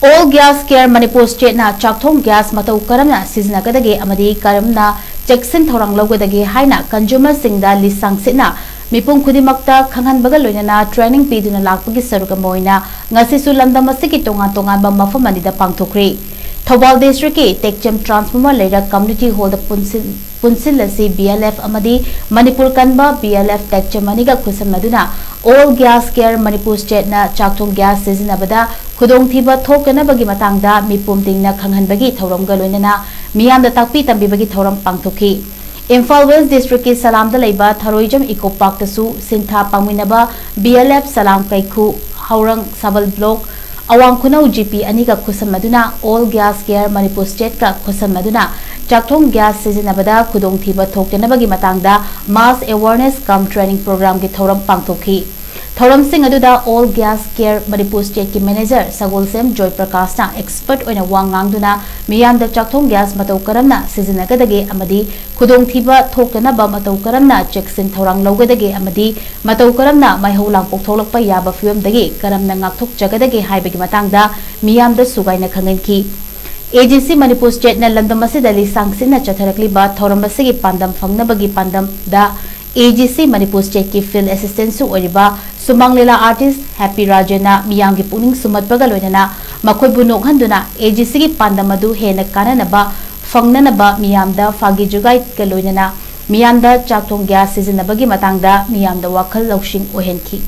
All gas care Manipur state na Chakthong gas Matou Karamna Sijinnagadge Amadi Karamna Cheksin THOURANG LOUGDAGE HAINA consumer SINGDA LISHANG SITNA MIPUM KHUDIMAKTA KHANGHANBAGA LOINANA training PIDUNA LAKPAGI SARUK OINA NGASISU LAMDAM ASIGI TONGANBA MAFAM ANIDA PANGTHOKKHRE Thobal district ki Tekchem transformer leira community hall da punsil lasi BLF Amadi Manipur kanba BLF Tekchem maniga khusan maduna all gas care Manipur state na Chakthong gas Sijinnagadge khudong thiba thokana bagi matangda MIPUM TINGNA KHANGHANBAGI THOURANG ga loinana miyam da takpi tambi bagi THOURANG pangthokhi Imphal West district ki Salam da leiba Tharoijam Eco Park tasu sintha pangminaba BLF Salam Kaikhu Haurang Sabal block Awang Kunau GP Aniga Kusan Maduna all gas care Manipur state ka Kusan Maduna Chakthong gas Sijinnagadge khudong thiba thoktenabagi matangda mass awareness cum training program ki thoram pangthokhi thoram sing aduda all gas care Manipur state ki manager Sagolsem Joy Prakash na expert oina wangangduna miyamda Chakthong gas Matou Karamna Sijinnagadge Amadi khudong thiba thoktenaba Matou Karamna Cheksin THOURANG LOUGDAGE Amadi Matou Karamna maihau langpok tholakpa yaba fiwamdagi karamna ngakthokjagadage haibagi matangda miyamda sugaina khanganki agency Manipur state na LAMDAM asida LISHANG sina chatharakliba thoram asigi pandam fangnabagi pandam da agency Manipur state ki field assistant su oriba sumanglela artist Happy Rajana miyamgi puning sumatpaga loinana makhoi bu nokhanduna agency ki pandam adu hena kananaba fangnanaba miyamda fagi jugai ka loinana miyamda Chakthong gas Sijinnagadge matangda miyamda wakhal lawsing ohenki